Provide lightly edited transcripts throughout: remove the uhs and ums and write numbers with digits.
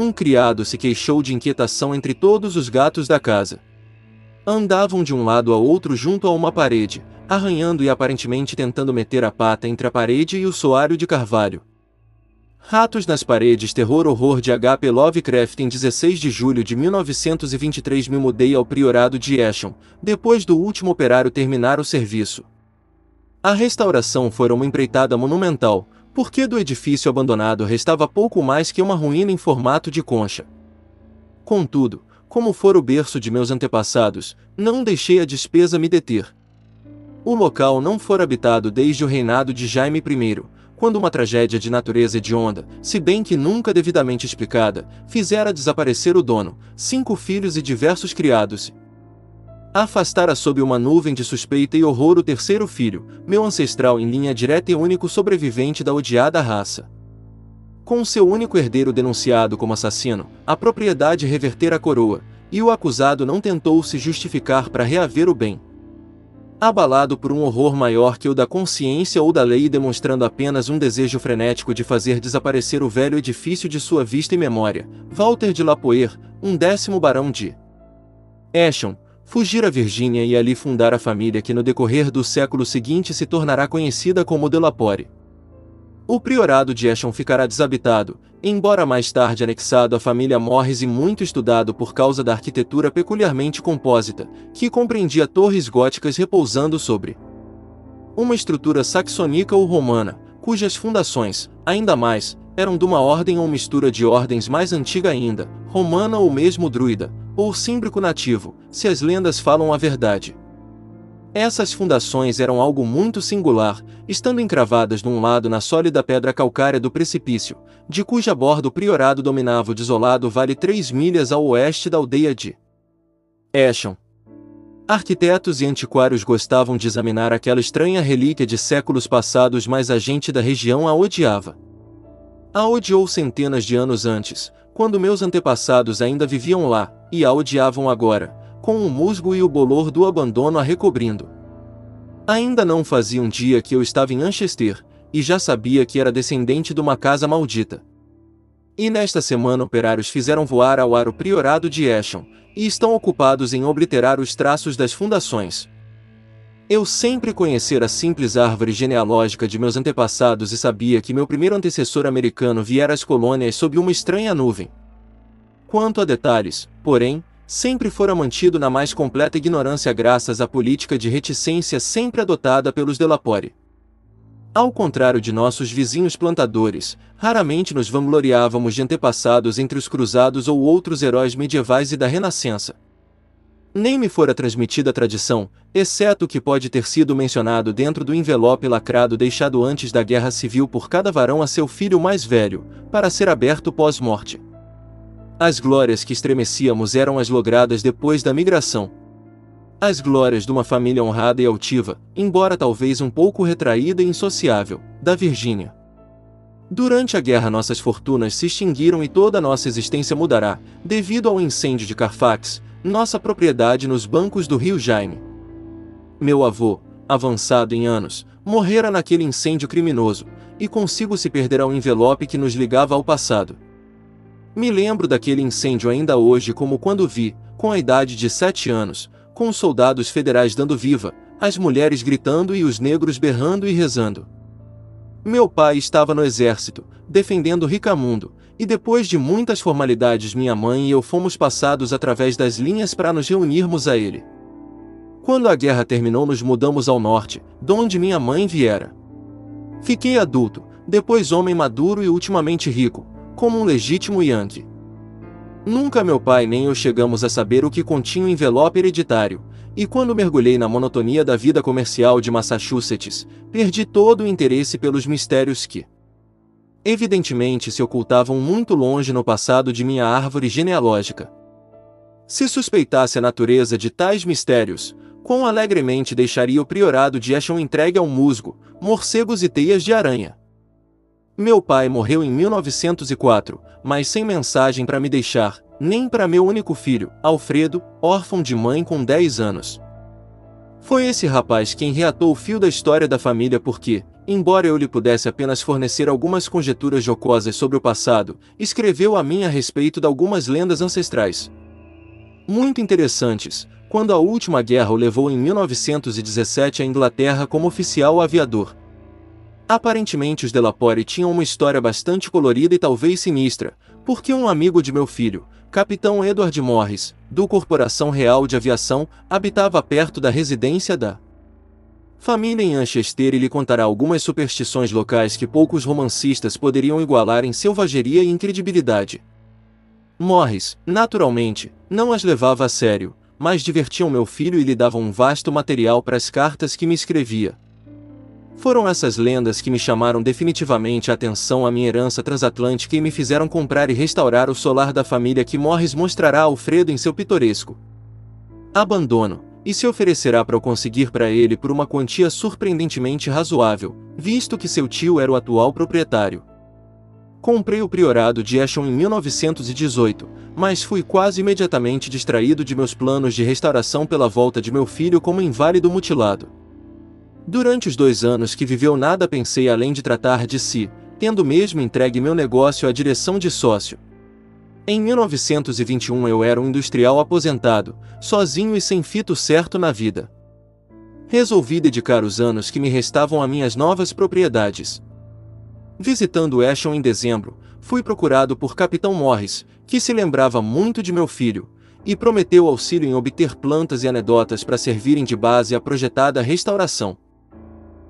Um criado se queixou de inquietação entre todos os gatos da casa. Andavam de um lado a outro junto a uma parede, arranhando e aparentemente tentando meter a pata entre a parede e o soalho de carvalho. Ratos nas paredes. Terror horror de H.P. Lovecraft. Em 16 de julho de 1923 me mudei ao priorado de Easham, depois do último operário terminar o serviço. A restauração foi uma empreitada monumental, porque do edifício abandonado restava pouco mais que uma ruína em formato de concha. Contudo, como fora o berço de meus antepassados, não deixei a despesa me deter. O local não fora habitado desde o reinado de Jaime I, quando uma tragédia de natureza hedionda, se bem que nunca devidamente explicada, fizera desaparecer o dono, 5 filhos e diversos criados. Afastara sob uma nuvem de suspeita e horror o terceiro filho, meu ancestral em linha direta e único sobrevivente da odiada raça. Com seu único herdeiro denunciado como assassino, a propriedade revertera a coroa, e o acusado não tentou se justificar para reaver o bem. Abalado por um horror maior que o da consciência ou da lei e demonstrando apenas um desejo frenético de fazer desaparecer o velho edifício de sua vista e memória, Walter de Lapoer, 11º barão de Easham, fugira a Virgínia e ali fundar a família que no decorrer do século seguinte se tornará conhecida como de Lapore. O priorado de Easham ficará desabitado, embora mais tarde anexado à família Morris e muito estudado por causa da arquitetura peculiarmente compósita, que compreendia torres góticas repousando sobre uma estrutura saxônica ou romana, cujas fundações, ainda mais, eram de uma ordem ou mistura de ordens mais antiga ainda, romana ou mesmo druida, ou símbrico nativo, se as lendas falam a verdade. Essas fundações eram algo muito singular, estando encravadas de um lado na sólida pedra calcária do precipício, de cuja borda o priorado dominava o desolado vale 3 milhas ao oeste da aldeia de Easham. Arquitetos e antiquários gostavam de examinar aquela estranha relíquia de séculos passados, mas a gente da região a odiava. A odiou centenas de anos antes, quando meus antepassados ainda viviam lá, e a odiavam agora, com o musgo e o bolor do abandono a recobrindo. Ainda não fazia um dia que eu estava em Anchester, e já sabia que era descendente de uma casa maldita. E nesta semana operários fizeram voar ao ar o priorado de Easham, e estão ocupados em obliterar os traços das fundações. Eu sempre conhecera a simples árvore genealógica de meus antepassados e sabia que meu primeiro antecessor americano viera às colônias sob uma estranha nuvem. Quanto a detalhes, porém, sempre fora mantido na mais completa ignorância graças à política de reticência sempre adotada pelos de Lapore. Ao contrário de nossos vizinhos plantadores, raramente nos vangloriávamos de antepassados entre os cruzados ou outros heróis medievais e da Renascença. Nem me fora transmitida a tradição, exceto o que pode ter sido mencionado dentro do envelope lacrado deixado antes da Guerra Civil por cada varão a seu filho mais velho, para ser aberto pós-morte. As glórias que estremecíamos eram as logradas depois da migração. As glórias de uma família honrada e altiva, embora talvez um pouco retraída e insociável, da Virgínia. Durante a guerra nossas fortunas se extinguiram e toda nossa existência mudará, devido ao incêndio de Carfax, nossa propriedade nos bancos do rio Jaime. Meu avô, avançado em anos, morrera naquele incêndio criminoso, e consigo se perderá o envelope que nos ligava ao passado. Me lembro daquele incêndio ainda hoje como quando vi, com a idade de 7 anos, com os soldados federais dando viva, as mulheres gritando e os negros berrando e rezando. Meu pai estava no exército, defendendo Ricamundo, e depois de muitas formalidades minha mãe e eu fomos passados através das linhas para nos reunirmos a ele. Quando a guerra terminou nos mudamos ao norte, donde minha mãe viera. Fiquei adulto, depois homem maduro e ultimamente rico, como um legítimo Yankee. Nunca meu pai nem eu chegamos a saber o que continha o envelope hereditário, e quando mergulhei na monotonia da vida comercial de Massachusetts, perdi todo o interesse pelos mistérios que, evidentemente, se ocultavam muito longe no passado de minha árvore genealógica. Se suspeitasse a natureza de tais mistérios, quão alegremente deixaria o priorado de Easham entregue ao musgo, morcegos e teias de aranha. Meu pai morreu em 1904, mas sem mensagem para me deixar, nem para meu único filho, Alfredo, órfão de mãe com 10 anos. Foi esse rapaz quem reatou o fio da história da família porque, embora eu lhe pudesse apenas fornecer algumas conjecturas jocosas sobre o passado, escreveu a mim a respeito de algumas lendas ancestrais muito interessantes, quando a última guerra o levou em 1917 à Inglaterra como oficial aviador. Aparentemente os Delaporte tinham uma história bastante colorida e talvez sinistra, porque um amigo de meu filho, Capitão Edward Morris, do Corporação Real de Aviação, habitava perto da residência da família em Anchester e lhe contará algumas superstições locais que poucos romancistas poderiam igualar em selvageria e incredibilidade. Morris, naturalmente, não as levava a sério, mas divertiam meu filho e lhe davam um vasto material para as cartas que me escrevia. Foram essas lendas que me chamaram definitivamente a atenção à minha herança transatlântica e me fizeram comprar e restaurar o solar da família que Morris mostrará a Alfredo em seu pitoresco abandono, e se oferecerá para o conseguir para ele por uma quantia surpreendentemente razoável, visto que seu tio era o atual proprietário. Comprei o priorado de Eschon em 1918, mas fui quase imediatamente distraído de meus planos de restauração pela volta de meu filho como inválido mutilado. Durante os 2 anos que viveu nada pensei além de tratar de si, tendo mesmo entregue meu negócio à direção de sócio. Em 1921 eu era um industrial aposentado, sozinho e sem fito certo na vida. Resolvi dedicar os anos que me restavam a minhas novas propriedades. Visitando Eschon em dezembro, fui procurado por Capitão Morris, que se lembrava muito de meu filho, e prometeu auxílio em obter plantas e anedotas para servirem de base à projetada restauração.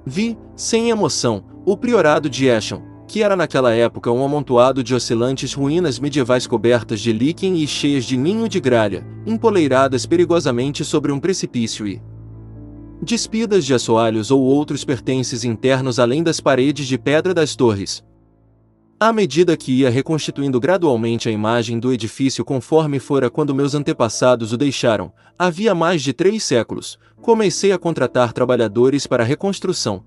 Vi, sem emoção, o priorado de Eschon, que era naquela época um amontoado de oscilantes ruínas medievais cobertas de líquen e cheias de ninho de gralha, empoleiradas perigosamente sobre um precipício e despidas de assoalhos ou outros pertences internos além das paredes de pedra das torres. À medida que ia reconstituindo gradualmente a imagem do edifício conforme fora quando meus antepassados o deixaram, havia mais de 3 séculos, comecei a contratar trabalhadores para a reconstrução.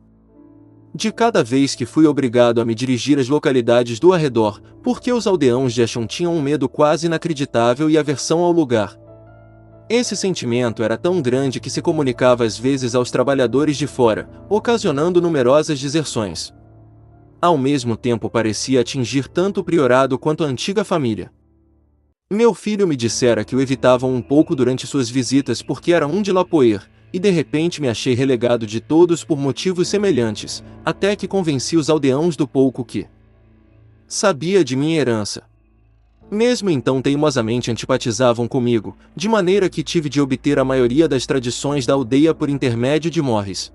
De cada vez que fui obrigado a me dirigir às localidades do arredor, porque os aldeãos de Eschon tinham um medo quase inacreditável e aversão ao lugar. Esse sentimento era tão grande que se comunicava às vezes aos trabalhadores de fora, ocasionando numerosas deserções. Ao mesmo tempo parecia atingir tanto o priorado quanto a antiga família. Meu filho me dissera que o evitavam um pouco durante suas visitas porque era um Delaporte, e de repente me achei relegado de todos por motivos semelhantes, até que convenci os aldeãos do pouco que sabia de minha herança. Mesmo então teimosamente antipatizavam comigo, de maneira que tive de obter a maioria das tradições da aldeia por intermédio de Morris.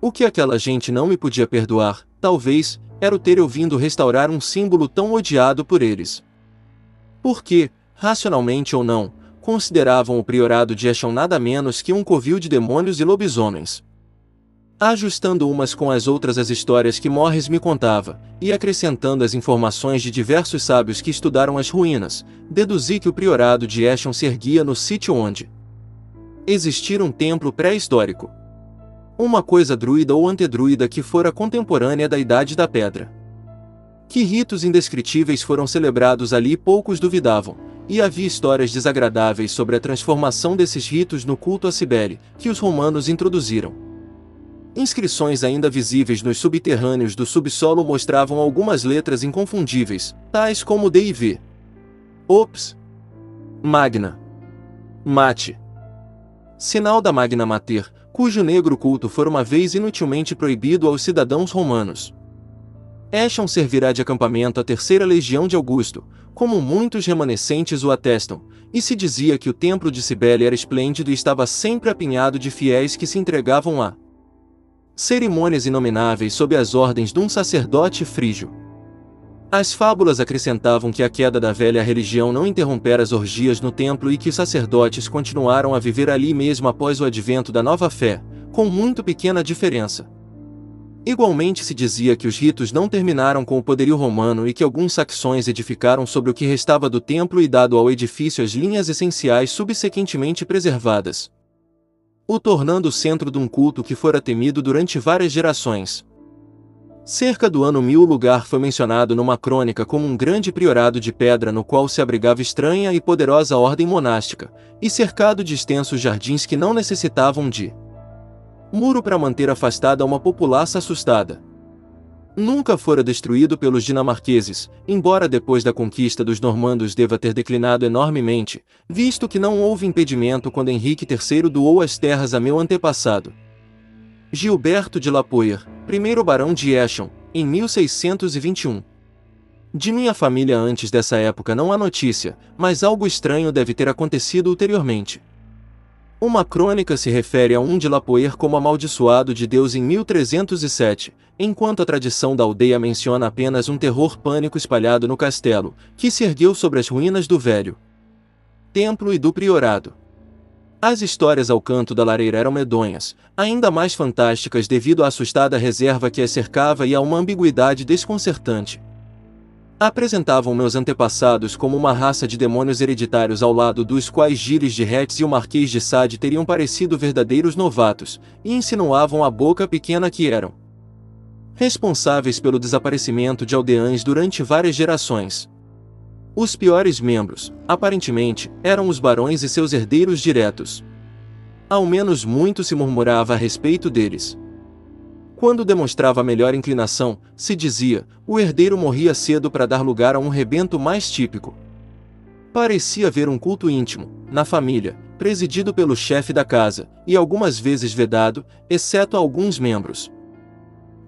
O que aquela gente não me podia perdoar, talvez, era o ter eu vindo restaurar um símbolo tão odiado por eles. Porque, racionalmente ou não, consideravam o priorado de Eschon nada menos que um covil de demônios e lobisomens. Ajustando umas com as outras as histórias que Morris me contava, e acrescentando as informações de diversos sábios que estudaram as ruínas, deduzi que o priorado de Eschon se erguia no sítio onde existira um templo pré-histórico. Uma coisa druida ou antedruida que fora contemporânea da Idade da Pedra. Que ritos indescritíveis foram celebrados ali poucos duvidavam, e havia histórias desagradáveis sobre a transformação desses ritos no culto a Cibele, que os romanos introduziram. Inscrições ainda visíveis nos subterrâneos do subsolo mostravam algumas letras inconfundíveis, tais como D e V. Ops. Magna. Mate. Sinal da Magna Mater, cujo negro culto fora uma vez inutilmente proibido aos cidadãos romanos. Eschon servirá de acampamento à terceira legião de Augusto, como muitos remanescentes o atestam, e se dizia que o templo de Cibele era esplêndido e estava sempre apinhado de fiéis que se entregavam a cerimônias inomináveis sob as ordens de um sacerdote frígio. As fábulas acrescentavam que a queda da velha religião não interrompera as orgias no templo e que os sacerdotes continuaram a viver ali mesmo após o advento da nova fé, com muito pequena diferença. Igualmente se dizia que os ritos não terminaram com o poderio romano e que alguns saxões edificaram sobre o que restava do templo e dado ao edifício as linhas essenciais subsequentemente preservadas, o tornando o centro de um culto que fora temido durante várias gerações. Cerca do ano 1000 o lugar foi mencionado numa crônica como um grande priorado de pedra no qual se abrigava estranha e poderosa ordem monástica, e cercado de extensos jardins que não necessitavam de muro para manter afastada uma populaça assustada. Nunca fora destruído pelos dinamarqueses, embora depois da conquista dos normandos deva ter declinado enormemente, visto que não houve impedimento quando Henrique III doou as terras a meu antepassado Gilberto de Lapoer, primeiro barão de Eschon, em 1621. De minha família antes dessa época não há notícia, mas algo estranho deve ter acontecido ulteriormente. Uma crônica se refere a um de Lapoer como amaldiçoado de Deus em 1307, enquanto a tradição da aldeia menciona apenas um terror pânico espalhado no castelo, que se ergueu sobre as ruínas do velho templo e do priorado. As histórias ao canto da lareira eram medonhas, ainda mais fantásticas devido à assustada reserva que as cercava e a uma ambiguidade desconcertante. Apresentavam meus antepassados como uma raça de demônios hereditários ao lado dos quais Gilles de Retz e o Marquês de Sade teriam parecido verdadeiros novatos, e insinuavam a boca pequena que eram responsáveis pelo desaparecimento de aldeães durante várias gerações. Os piores membros, aparentemente, eram os barões e seus herdeiros diretos. Ao menos muito se murmurava a respeito deles. Quando demonstrava melhor inclinação, se dizia, o herdeiro morria cedo para dar lugar a um rebento mais típico. Parecia haver um culto íntimo, na família, presidido pelo chefe da casa, e algumas vezes vedado, exceto a alguns membros.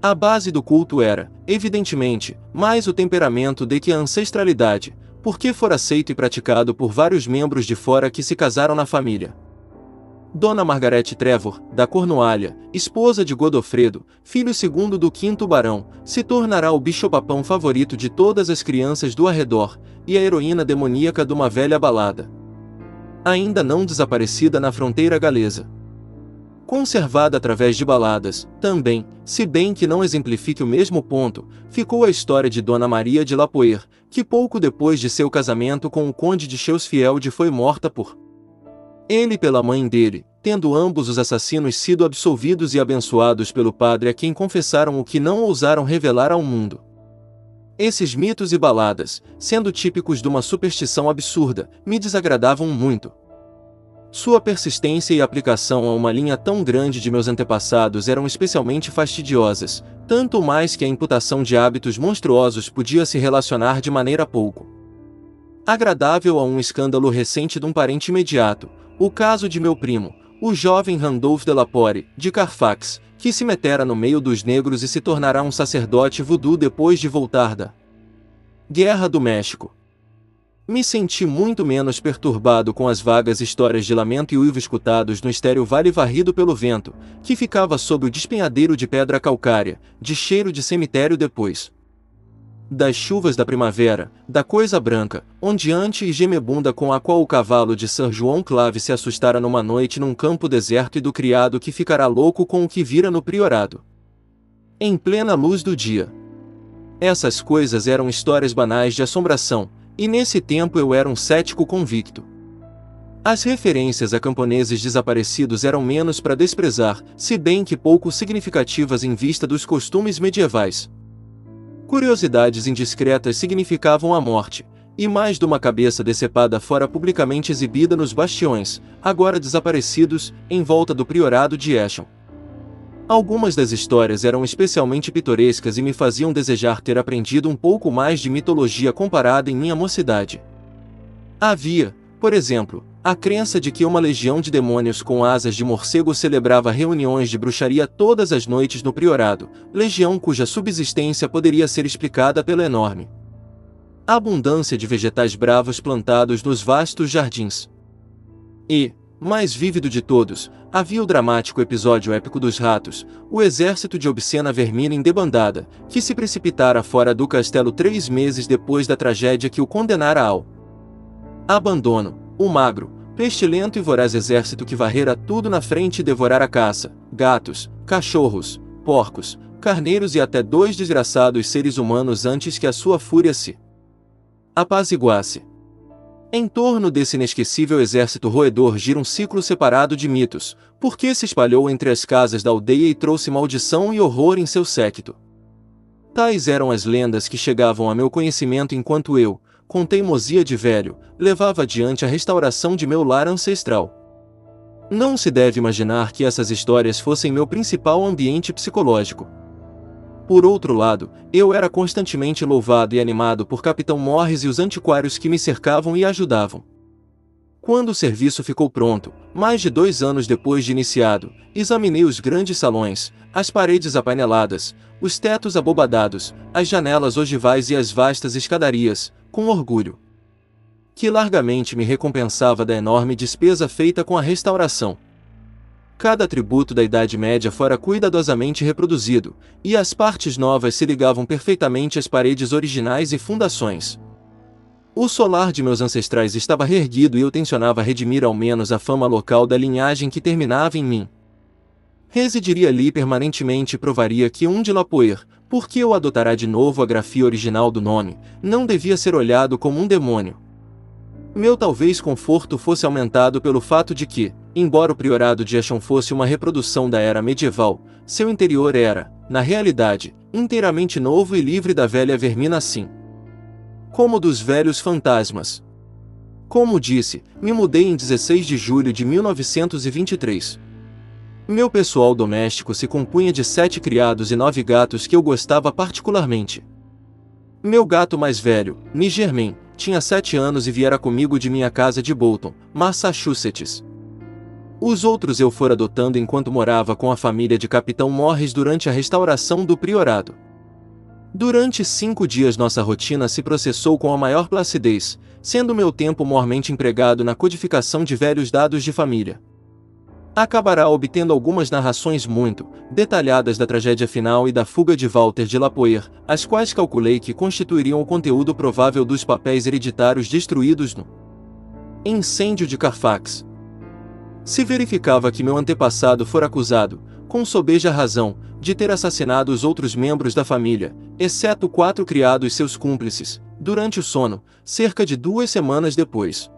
A base do culto era, evidentemente, mais o temperamento do que a ancestralidade, porque fora aceito e praticado por vários membros de fora que se casaram na família. Dona Margaret Trevor, da Cornualha, esposa de Godofredo, filho segundo do quinto barão, se tornará o bicho-papão favorito de todas as crianças do arredor, e a heroína demoníaca de uma velha balada ainda não desaparecida na fronteira galesa. Conservada através de baladas, também, se bem que não exemplifique o mesmo ponto, ficou a história de Dona Maria de Lapoer, que pouco depois de seu casamento com o conde de Cheusfield foi morta por ele e pela mãe dele, tendo ambos os assassinos sido absolvidos e abençoados pelo padre a quem confessaram o que não ousaram revelar ao mundo. Esses mitos e baladas, sendo típicos de uma superstição absurda, me desagradavam muito. Sua persistência e aplicação a uma linha tão grande de meus antepassados eram especialmente fastidiosas, tanto mais que a imputação de hábitos monstruosos podia se relacionar de maneira pouco agradável a um escândalo recente de um parente imediato, o caso de meu primo, o jovem Randolph de Lapore, de Carfax, que se metera no meio dos negros e se tornará um sacerdote voodoo depois de voltar da Guerra do México. Me senti muito menos perturbado com as vagas histórias de lamento e uivo escutados no estéril vale varrido pelo vento, que ficava sob o despenhadeiro de pedra calcária, de cheiro de cemitério depois das chuvas da primavera, da coisa branca, ondeante e gemebunda com a qual o cavalo de Sir João Clave se assustara numa noite num campo deserto e do criado que ficará louco com o que vira no priorado em plena luz do dia. Essas coisas eram histórias banais de assombração, e nesse tempo eu era um cético convicto. As referências a camponeses desaparecidos eram menos para desprezar, se bem que pouco significativas em vista dos costumes medievais. Curiosidades indiscretas significavam a morte, e mais de uma cabeça decepada fora publicamente exibida nos bastiões, agora desaparecidos, em volta do priorado de Eschon. Algumas das histórias eram especialmente pitorescas e me faziam desejar ter aprendido um pouco mais de mitologia comparada em minha mocidade. Havia, por exemplo, a crença de que uma legião de demônios com asas de morcego celebrava reuniões de bruxaria todas as noites no priorado, legião cuja subsistência poderia ser explicada pela enorme abundância de vegetais bravos plantados nos vastos jardins. E, mais vívido de todos, havia o dramático episódio épico dos ratos, o exército de Obscena Vermina em debandada, que se precipitara fora do castelo 3 meses depois da tragédia que o condenara ao abandono. O magro, pestilento e voraz exército que varrera tudo na frente e devorara caça, gatos, cachorros, porcos, carneiros e até 2 desgraçados seres humanos antes que a sua fúria se apaziguasse. Em torno desse inesquecível exército roedor gira um ciclo separado de mitos, porque se espalhou entre as casas da aldeia e trouxe maldição e horror em seu séquito. Tais eram as lendas que chegavam a meu conhecimento enquanto eu, com teimosia de velho, levava adiante a restauração de meu lar ancestral. Não se deve imaginar que essas histórias fossem meu principal ambiente psicológico. Por outro lado, eu era constantemente louvado e animado por Capitão Morris e os antiquários que me cercavam e ajudavam. Quando o serviço ficou pronto, mais de 2 anos depois de iniciado, examinei os grandes salões, as paredes apaineladas, os tetos abobadados, as janelas ogivais e as vastas escadarias, com orgulho, que largamente me recompensava da enorme despesa feita com a restauração. Cada atributo da Idade Média fora cuidadosamente reproduzido, e as partes novas se ligavam perfeitamente às paredes originais e fundações. O solar de meus ancestrais estava reerguido e eu tencionava redimir ao menos a fama local da linhagem que terminava em mim. Residiria ali permanentemente e provaria que um de Lapoer, porque eu adotará de novo a grafia original do nome, não devia ser olhado como um demônio. Meu talvez conforto fosse aumentado pelo fato de que, embora o priorado de Eshon fosse uma reprodução da era medieval, seu interior era, na realidade, inteiramente novo e livre da velha vermina assim como dos velhos fantasmas. Como disse, me mudei em 16 de julho de 1923. Meu pessoal doméstico se compunha de 7 criados e 9 gatos que eu gostava particularmente. Meu gato mais velho, Nigerman, tinha 7 anos e viera comigo de minha casa de Bolton, Massachusetts. Os outros eu fora adotando enquanto morava com a família de Capitão Morris durante a restauração do priorado. Durante 5 dias nossa rotina se processou com a maior placidez, sendo meu tempo mormente empregado na codificação de velhos dados de família. Acabará obtendo algumas narrações muito detalhadas da tragédia final e da fuga de Walter de Lapoer, as quais calculei que constituiriam o conteúdo provável dos papéis hereditários destruídos no incêndio de Carfax. Se verificava que meu antepassado fora acusado, com sobeja razão, de ter assassinado os outros membros da família, exceto 4 criados seus cúmplices, durante o sono, cerca de 2 semanas depois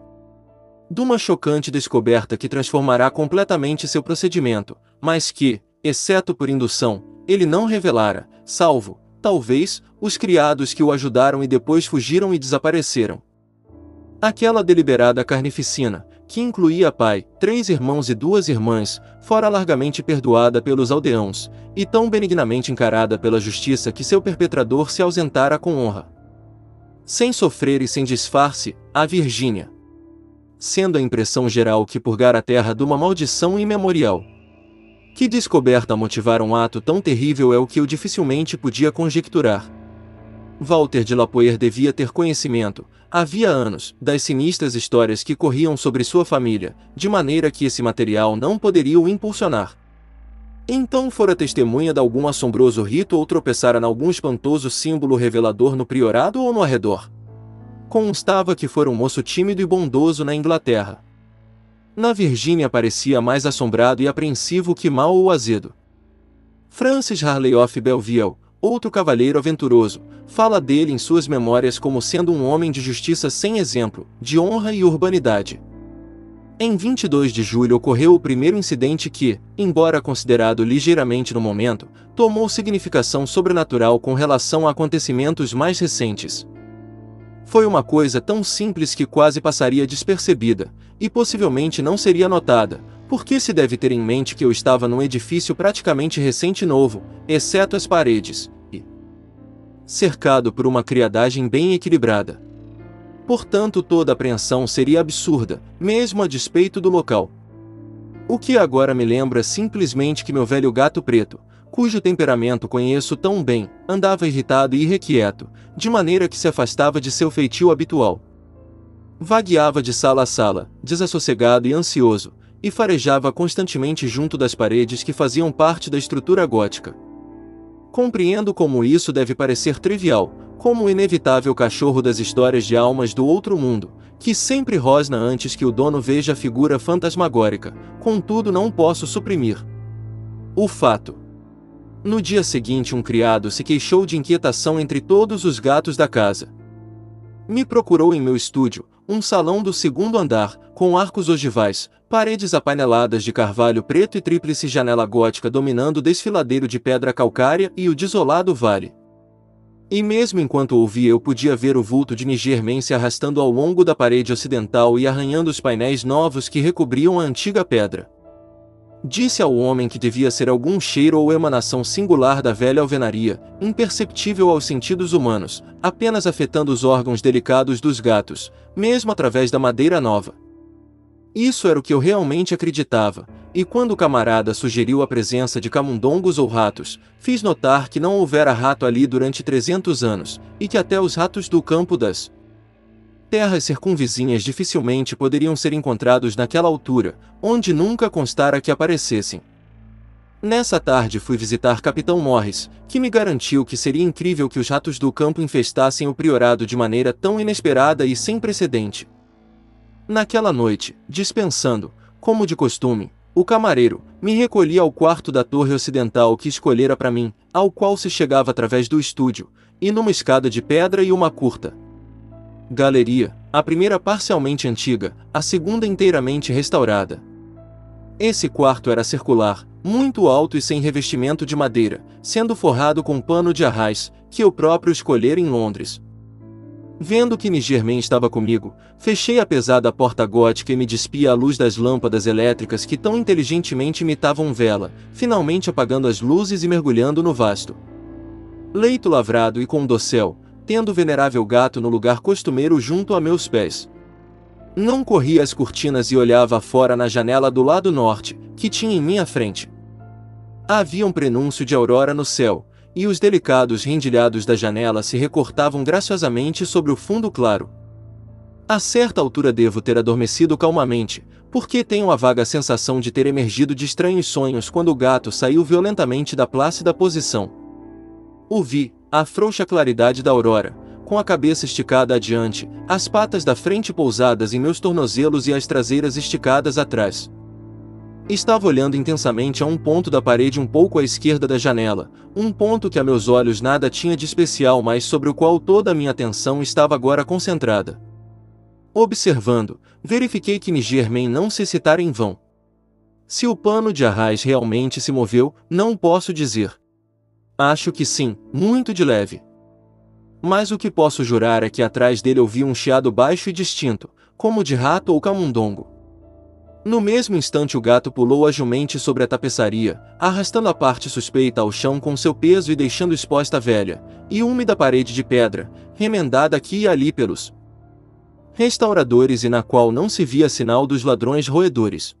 de uma chocante descoberta que transformará completamente seu procedimento, mas que, exceto por indução, ele não revelara, salvo, talvez, os criados que o ajudaram e depois fugiram e desapareceram. Aquela deliberada carnificina, que incluía pai, 3 irmãos e 2 irmãs, fora largamente perdoada pelos aldeãos, e tão benignamente encarada pela justiça que seu perpetrador se ausentara com honra. Sem sofrer e sem disfarce, a Virgínia. Sendo a impressão geral que purgara a terra de uma maldição imemorial. Que descoberta motivara um ato tão terrível é o que eu dificilmente podia conjecturar. Walter de Lapoer devia ter conhecimento, havia anos, das sinistras histórias que corriam sobre sua família, de maneira que esse material não poderia o impulsionar. Então fora testemunha de algum assombroso rito ou tropeçara em algum espantoso símbolo revelador no priorado ou no arredor. Constava que fora um moço tímido e bondoso na Inglaterra. Na Virgínia parecia mais assombrado e apreensivo que mau ou azedo. Francis Harley of Belleville, outro cavalheiro aventuroso, fala dele em suas memórias como sendo um homem de justiça sem exemplo, de honra e urbanidade. Em 22 de julho ocorreu o primeiro incidente que, embora considerado ligeiramente no momento, tomou significação sobrenatural com relação a acontecimentos mais recentes. Foi uma coisa tão simples que quase passaria despercebida, e possivelmente não seria notada, porque se deve ter em mente que eu estava num edifício praticamente recente e novo, exceto as paredes, e cercado por uma criadagem bem equilibrada. Portanto, toda apreensão seria absurda, mesmo a despeito do local. O que agora me lembra simplesmente que meu velho gato preto, cujo temperamento conheço tão bem, andava irritado e irrequieto, de maneira que se afastava de seu feitio habitual. Vagueava de sala a sala, desassossegado e ansioso, e farejava constantemente junto das paredes que faziam parte da estrutura gótica. Compreendo como isso deve parecer trivial, como o inevitável cachorro das histórias de almas do outro mundo, que sempre rosna antes que o dono veja a figura fantasmagórica, contudo não posso suprimir o fato. No dia seguinte um criado se queixou de inquietação entre todos os gatos da casa. Me procurou em meu estúdio, um salão do 2º andar, com arcos ogivais, paredes apaineladas de carvalho preto e tríplice janela gótica dominando o desfiladeiro de pedra calcária e o desolado vale. E mesmo enquanto ouvia eu podia ver o vulto de Nigerman se arrastando ao longo da parede ocidental e arranhando os painéis novos que recobriam a antiga pedra. Disse ao homem que devia ser algum cheiro ou emanação singular da velha alvenaria, imperceptível aos sentidos humanos, apenas afetando os órgãos delicados dos gatos, mesmo através da madeira nova. Isso era o que eu realmente acreditava, e quando o camarada sugeriu a presença de camundongos ou ratos, fiz notar que não houvera rato ali durante 300 anos, e que até os ratos do campo das terras circunvizinhas dificilmente poderiam ser encontrados naquela altura, onde nunca constara que aparecessem. Nessa tarde fui visitar Capitão Morris, que me garantiu que seria incrível que os ratos do campo infestassem o priorado de maneira tão inesperada e sem precedente. Naquela noite, dispensando, como de costume, o camareiro, me recolhi ao quarto da torre ocidental que escolhera para mim, ao qual se chegava através do estúdio, e numa escada de pedra e uma curta galeria, a primeira parcialmente antiga, a segunda inteiramente restaurada. Esse quarto era circular, muito alto e sem revestimento de madeira, sendo forrado com pano de arraiz, que eu próprio escolhera em Londres. Vendo que Nigerman estava comigo, fechei a pesada porta gótica e me despi à luz das lâmpadas elétricas que tão inteligentemente imitavam vela, finalmente apagando as luzes e mergulhando no vasto leito lavrado e com dossel, tendo o venerável gato no lugar costumeiro junto a meus pés. Não corria as cortinas e olhava fora na janela do lado norte, que tinha em minha frente. Havia um prenúncio de aurora no céu, e os delicados rendilhados da janela se recortavam graciosamente sobre o fundo claro. A certa altura devo ter adormecido calmamente, porque tenho a vaga sensação de ter emergido de estranhos sonhos quando o gato saiu violentamente da plácida posição. O vi, à frouxa claridade da aurora, com a cabeça esticada adiante, as patas da frente pousadas em meus tornozelos e as traseiras esticadas atrás. Estava olhando intensamente a um ponto da parede um pouco à esquerda da janela, um ponto que a meus olhos nada tinha de especial, mas sobre o qual toda a minha atenção estava agora concentrada. Observando, verifiquei que Nigerman não se excitara em vão. Se o pano de arraiz realmente se moveu, não posso dizer. Acho que sim, muito de leve. Mas o que posso jurar é que atrás dele ouvi um chiado baixo e distinto, como de rato ou camundongo. No mesmo instante o gato pulou agilemente sobre a tapeçaria, arrastando a parte suspeita ao chão com seu peso e deixando exposta a velha e úmida parede de pedra, remendada aqui e ali pelos restauradores e na qual não se via sinal dos ladrões roedores.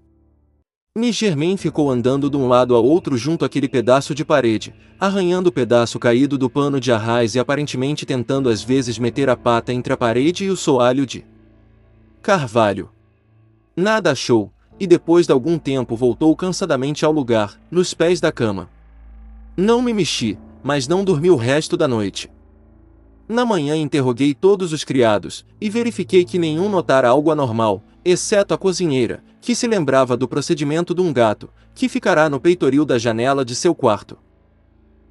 Nigerman ficou andando de um lado a outro junto àquele pedaço de parede, arranhando o pedaço caído do pano de arraiz e aparentemente tentando às vezes meter a pata entre a parede e o soalho de carvalho. Nada achou, e depois de algum tempo voltou cansadamente ao lugar, nos pés da cama. Não me mexi, mas não dormi o resto da noite. Na manhã interroguei todos os criados, e verifiquei que nenhum notara algo anormal, exceto a cozinheira, que se lembrava do procedimento de um gato, que ficará no peitoril da janela de seu quarto.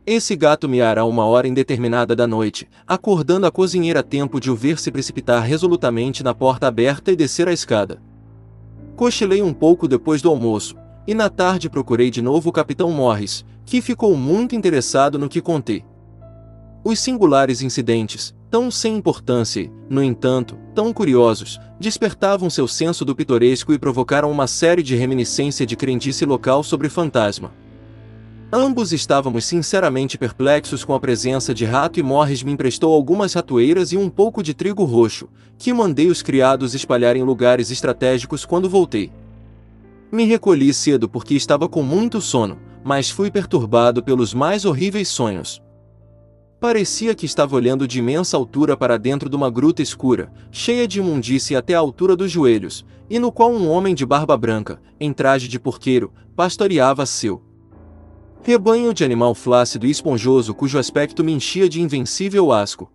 Esse gato miará uma hora indeterminada da noite, acordando a cozinheira a tempo de o ver se precipitar resolutamente na porta aberta e descer a escada. Cochilei um pouco depois do almoço, e na tarde procurei de novo o Capitão Morris, que ficou muito interessado no que contei. Os singulares incidentes, tão sem importância e, no entanto, tão curiosos, despertavam seu senso do pitoresco e provocaram uma série de reminiscência de crendice local sobre fantasma. Ambos estávamos sinceramente perplexos com a presença de rato e Morris me emprestou algumas ratoeiras e um pouco de trigo roxo, que mandei os criados espalhar em lugares estratégicos quando voltei. Me recolhi cedo porque estava com muito sono, mas fui perturbado pelos mais horríveis sonhos. Parecia que estava olhando de imensa altura para dentro de uma gruta escura, cheia de imundície até a altura dos joelhos, e no qual um homem de barba branca, em traje de porqueiro, pastoreava seu rebanho de animal flácido e esponjoso cujo aspecto me enchia de invencível asco.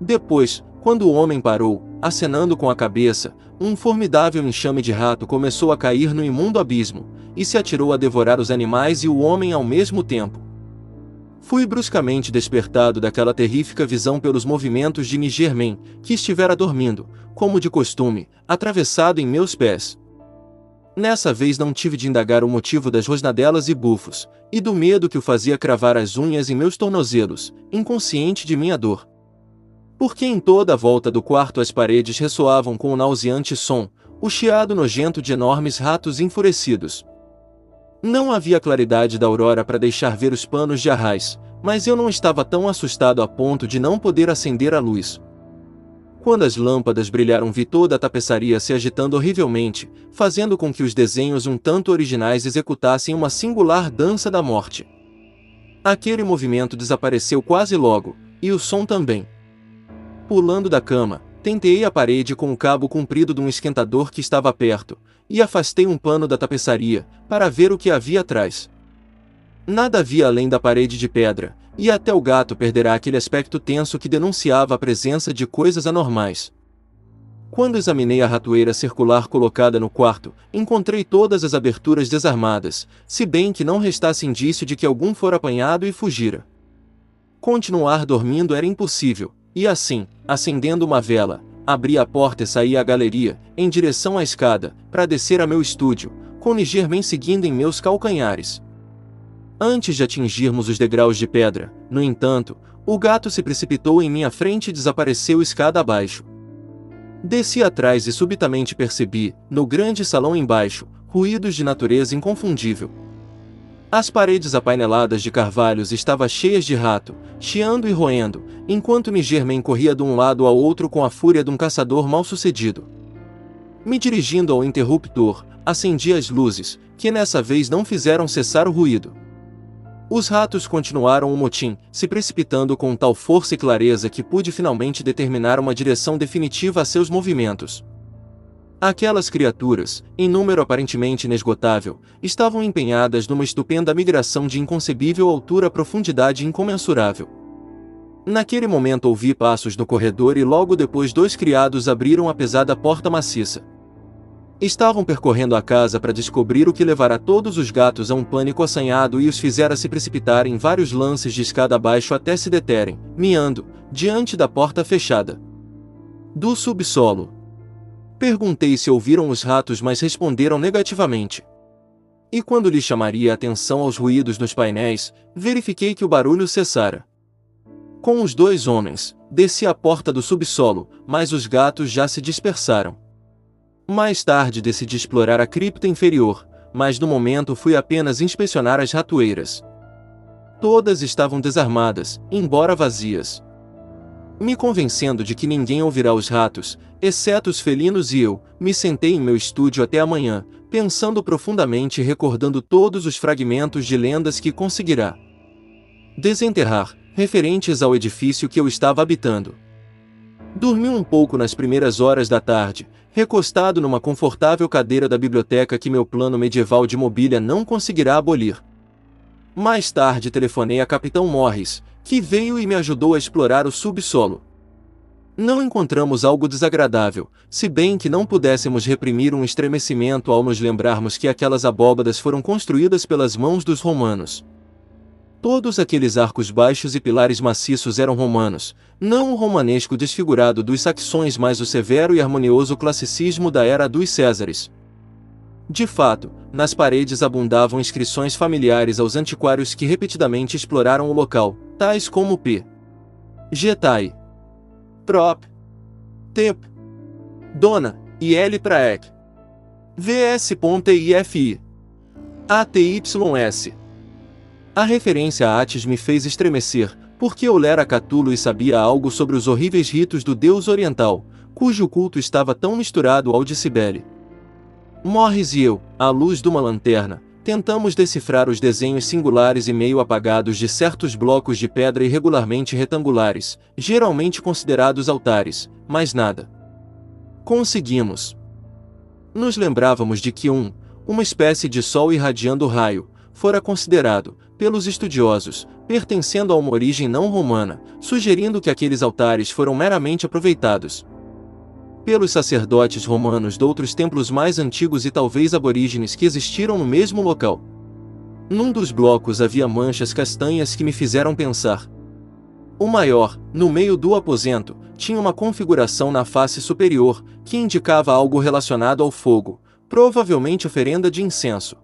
Depois, quando o homem parou, acenando com a cabeça, um formidável enxame de rato começou a cair no imundo abismo, e se atirou a devorar os animais e o homem ao mesmo tempo. Fui bruscamente despertado daquela terrífica visão pelos movimentos de Nigerman, que estivera dormindo, como de costume, atravessado em meus pés. Nessa vez não tive de indagar o motivo das rosnadelas e bufos, e do medo que o fazia cravar as unhas em meus tornozelos, inconsciente de minha dor. Porque em toda a volta do quarto as paredes ressoavam com o nauseante som, o chiado nojento de enormes ratos enfurecidos. Não havia claridade da aurora para deixar ver os panos de arraiz, mas eu não estava tão assustado a ponto de não poder acender a luz. Quando as lâmpadas brilharam, vi toda a tapeçaria se agitando horrivelmente, fazendo com que os desenhos um tanto originais executassem uma singular dança da morte. Aquele movimento desapareceu quase logo, e o som também. Pulando da cama, tentei a parede com o cabo comprido de um esquentador que estava perto, e afastei um pano da tapeçaria, para ver o que havia atrás. Nada havia além da parede de pedra, e até o gato perderá aquele aspecto tenso que denunciava a presença de coisas anormais. Quando examinei a ratoeira circular colocada no quarto, encontrei todas as aberturas desarmadas, se bem que não restasse indício de que algum fora apanhado e fugira. Continuar dormindo era impossível, e assim, acendendo uma vela, abri a porta e saí à galeria, em direção à escada, para descer a meu estúdio, com Nigerman seguindo em meus calcanhares. Antes de atingirmos os degraus de pedra, no entanto, o gato se precipitou em minha frente e desapareceu escada abaixo. Desci atrás e subitamente percebi, no grande salão embaixo, ruídos de natureza inconfundível. As paredes apaineladas de carvalhos estavam cheias de rato, chiando e roendo, enquanto Nigerman corria de um lado ao outro com a fúria de um caçador mal-sucedido. Me dirigindo ao interruptor, acendi as luzes, que nessa vez não fizeram cessar o ruído. Os ratos continuaram o motim, se precipitando com tal força e clareza que pude finalmente determinar uma direção definitiva a seus movimentos. Aquelas criaturas, em número aparentemente inesgotável, estavam empenhadas numa estupenda migração de inconcebível altura a profundidade incomensurável. Naquele momento ouvi passos no corredor e logo depois 2 criados abriram a pesada porta maciça. Estavam percorrendo a casa para descobrir o que levará todos os gatos a um pânico assanhado e os fizera se precipitar em vários lances de escada abaixo até se deterem, miando, diante da porta fechada. Do subsolo. Perguntei se ouviram os ratos, mas responderam negativamente. E quando lhe chamaria a atenção aos ruídos nos painéis, verifiquei que o barulho cessara. Com os 2 homens, desci a porta do subsolo, mas os gatos já se dispersaram. Mais tarde decidi explorar a cripta inferior, mas no momento fui apenas inspecionar as ratoeiras. Todas estavam desarmadas, embora vazias. Me convencendo de que ninguém ouvirá os ratos, exceto os felinos, e eu, me sentei em meu estúdio até amanhã, pensando profundamente e recordando todos os fragmentos de lendas que conseguirá desenterrar, referentes ao edifício que eu estava habitando. Dormi um pouco nas primeiras horas da tarde, recostado numa confortável cadeira da biblioteca que meu plano medieval de mobília não conseguirá abolir. Mais tarde telefonei a Capitão Morris, que veio e me ajudou a explorar o subsolo. Não encontramos algo desagradável, se bem que não pudéssemos reprimir um estremecimento ao nos lembrarmos que aquelas abóbadas foram construídas pelas mãos dos romanos. Todos aqueles arcos baixos e pilares maciços eram romanos, não o romanesco desfigurado dos saxões, mas o severo e harmonioso classicismo da era dos Césares. De fato, nas paredes abundavam inscrições familiares aos antiquários que repetidamente exploraram o local, tais como P. Getai, Prop, Tep, Dona, e L para Ec, VS.IFI, ATYS. A referência a Atis me fez estremecer, porque eu lera Catulo e sabia algo sobre os horríveis ritos do deus oriental, cujo culto estava tão misturado ao de Cibele. Morris e eu, à luz de uma lanterna, tentamos decifrar os desenhos singulares e meio apagados de certos blocos de pedra irregularmente retangulares, geralmente considerados altares, mas nada. Conseguimos. Nos lembrávamos de que uma espécie de sol irradiando raio, fora considerado, pelos estudiosos, pertencendo a uma origem não romana, sugerindo que aqueles altares foram meramente aproveitados pelos sacerdotes romanos de outros templos mais antigos e talvez aborígenes que existiram no mesmo local. Num dos blocos havia manchas castanhas que me fizeram pensar. O maior, no meio do aposento, tinha uma configuração na face superior, que indicava algo relacionado ao fogo, provavelmente oferenda de incenso.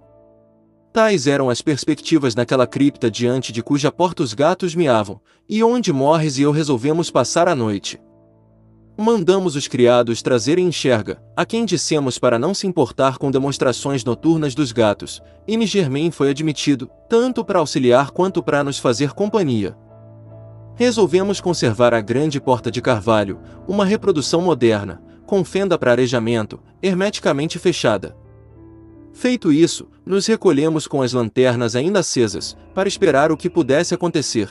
Tais eram as perspectivas naquela cripta diante de cuja porta os gatos miavam, e onde Morris e eu resolvemos passar a noite. Mandamos os criados trazerem enxerga, a quem dissemos para não se importar com demonstrações noturnas dos gatos, e Nigermain foi admitido, tanto para auxiliar quanto para nos fazer companhia. Resolvemos conservar a grande porta de carvalho, uma reprodução moderna, com fenda para arejamento, hermeticamente fechada. Feito isso, nos recolhemos com as lanternas ainda acesas, para esperar o que pudesse acontecer.